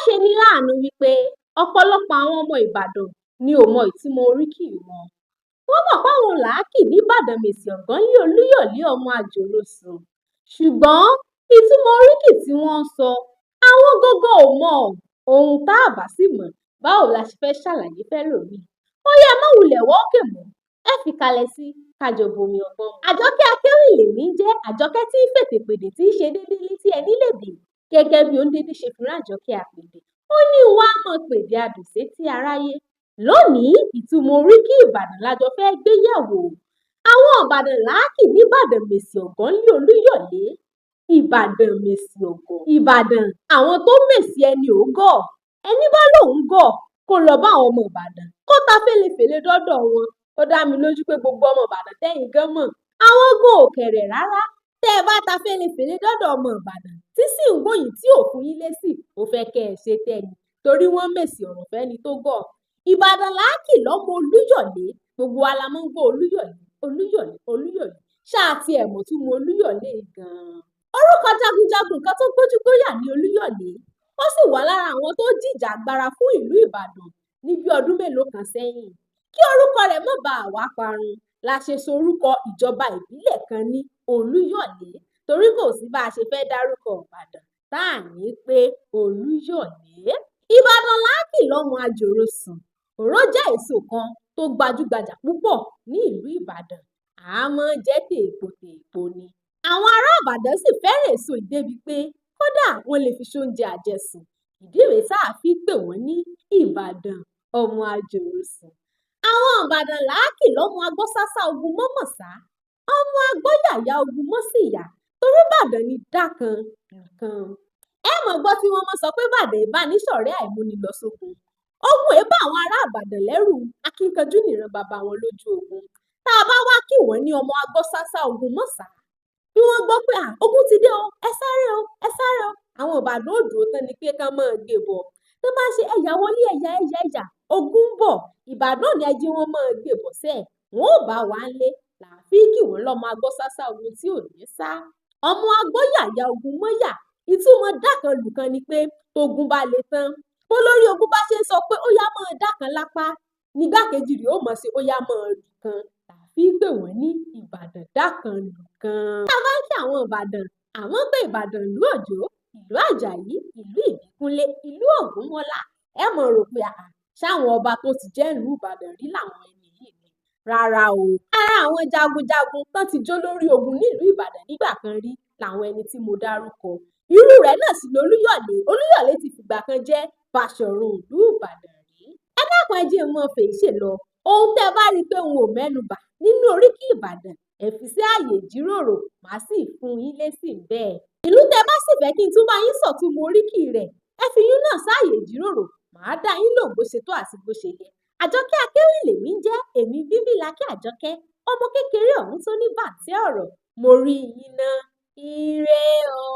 ṣe ní láàánú wípé ọ̀pọ̀lọpọ̀ àwọn ọmọ Ìbàdàn ni ò mọ ìtumọ̀ oríkì wọn. Wọ́n mọ̀ páwọn làákì nìbàdàn mèsì ọ̀gánlé olúyọ̀lé ọmọ àjòròsùn, ṣùgbọ́n ìtumọ̀ oríkì tí wọ́n ń sọ àwọn gangan ò mọ̀. Ohun tá a bá sì mọ̀, báwo la ṣe fẹ́ ṣàlàyé fẹ́lòmíì? Ó yá ẹ má wulẹ̀ wá òkè mọ́, ẹ fìkàlẹ̀ sí ká jọ bomi ọgbọ́n mu. Àjọkẹ́ Akéwì lèmi ń jẹ́, Àjọkẹ́ tí ń fètèpèdè tí ń ṣe déédé létí ẹní lèdè, gẹ́gẹ́ bí Òǹdédé ṣe fi rán Àjọkẹ́ Apèdè. Ó ní n wá mọ pèdè adùn sétí aráyé. Lónìí, ìtumọ̀ oríkì Ìbàdàn la jọ fẹ́ gbé yẹ̀wò. Àwọn Ìbàdàn làákì nìbàdàn mèsì ọ̀gánlé olúyọ̀lé. Ìbàdàn mèsì ọ̀gọ̀. Ìbàdàn àwọn tó mèsì ẹni ò gọ̀. Ẹni bá lòun gọ̀ kó lọ bá àwọn ọmọ Ìbàdàn kó ta félefèle dọ́dọ̀ wọn. Ó dá mi lójú pé gbogbo ọmọ Ìbàdàn tẹ́yin gan mọ̀, àwọn gan ò kẹ̀rẹ̀ rárá. Tẹ́ ẹ bá ta félefèle dọ́dọ̀ ọmọ Ìbàdàn tí sì ń wòyìn tí ò fún yín lésì, ó fẹ́ kẹ́ ẹ ṣe tẹ́ni, torí wọ́n mèsì ọ̀rọ̀ fẹ́ni tó gọ̀. Ìbàdàn làákì lọ́mọ Olúyọ̀lé, gbogbo wa la máa ń gbọ́ Olúyọ̀lé, Olúyọ̀lé, Olúyọ̀lé. Ṣáà ti ẹ̀ mọ̀ túmọ̀ Olúyọ̀lé gan-an. Orúkọ jagunjagun kan tó gbójúgbóyà ní Olúyọ̀lé. Ó sì wà lára àwọn tó jìjàgbara fún ìlú Ìbàdàn ní bí ọdún mélòó kan sẹ́yìn. Kí orúkọ rẹ̀ má baà wá parun la ṣe sorúkọ ìjọba ìbílẹ̀ kan ní Olúyọ̀lé, torí kò sí bá a ṣe fẹ́ dárúkọ Ìbàdàn tá à ní pé Olúyọ̀lé. Ìbàdàn làákì lọ́mọ àjòròsùn. Òró jẹ́ èso kan tó gbajúgbajà púpọ̀ ní ìlú Ìbàdàn. À máa ń jẹ tèèpo ni. Àwọn ará Ìbàdàn sì fẹ́ràn èso yìí débi pé kódà wọ́n lè fi ṣoúnjẹ àjẹsùn. Ìdí rèé tá a fi pè wọ́n ní Ìbàdàn ọmọ àjòròsùn. Àwọn Ìbàdàn làákì lọ́mọ agbọ́sásá ogun mọ́mọ̀sá, ọmọ agbọ́yàyà ogun mọ́sìyà, torí Ìbàdàn ni dákan nìkan. Ẹ mọ̀ gbọ́ tí wọ́n mọ́ sọ pé Ìbàdàn ìbánisọ̀rẹ́ àìmúnilọ́sógun. Ogun èébá àwọn ará Ìbàdàn lẹ́rù, akíkanjú nìran bàbá wọn lójú ogun. Tá a bá wá kí wọ́n ní ọmọ agbọ́sásá ogun mọ́sà, bí wọ́n gbọ́ pé ogun ti dé o, ẹ sáré o, ẹ sáré o, àwọn Ìbàdàn ò dúró tán ni pé ká máa gbé bọ̀. Tó bá ṣe ẹ̀yà wọlé ẹ̀yà, ogun ń bọ̀, Ìbàdàn ni ẹ jí wọ́n máa gbé bọ̀ sẹ́ẹ̀, wọn ò bá wa ńlé, làáfí kí wọ́n lọ́mọ agbọ́sásá ogun tí ò ní sá. Ọmọ agbọ́yàyà ogun mọ́yà, ìtumọ̀ dákan lùkan ni pé tógun bá le tán, bólórí ogun bá ṣe ń sọ pé ó yá máa dákan lápá, nígbàkejì rẹ̀ ó mọ̀ sí ó yá máa lùkan, làáfí pè wọ́n ní Ìbàdàn dákan lùkan. Tá a bá ń kí àwọn Ìbàdàn, àwọn pé Ìbàdàn ìlú Òjó, ìlú Àjàyí, ìlú Ìbíkúnlé, ìlú Ògúnmọ́lá. Ẹ mọ̀ rò pé ṣáwọn ọba tó ti jẹ́ ìlú Ìbàdàn rí làwọn ẹni yìí ni. Rárá o. Ara àwọn jagunjagun tán ti jó lórí ogun nílùú Ìbàdàn nígbà kan rí làwọn ẹni tí mo dárúkọ. Irú rẹ̀ náà sì lolúyọ̀lé. Olúyọ̀lé ti fìgbà kan jẹ́ Baṣọ̀run ìlú Ìbàdàn rí. Ẹ dákun ẹ jẹ́ n mọ́ fèyí ṣe lọ. Ohun tẹ́ ẹ bá rí i pé n ò mẹ́nubà nínú oríkì Ìbàdàn, ẹ fi sí ààyè ìjíròrò, màá sì fún yín lésì bẹ́ẹ̀. Ìlú tẹ́ ẹ bá sì fẹ́ kí n tún bá yín sọ̀túnmọ̀ oríkì rẹ̀, ẹ fi yún náà sáàyè ìjíròrò, màá dá yín lò bó ṣe tó àti bó ṣe yẹ. Àjọkẹ́ Akéwì lèmi ń jẹ́, èmi Bímbílákẹ́ Àjọkẹ́, ọmọ kékeré ọ̀hún tó ní bàǹtẹ́ ọ̀rọ̀. Mo rí yín ná. Ire o.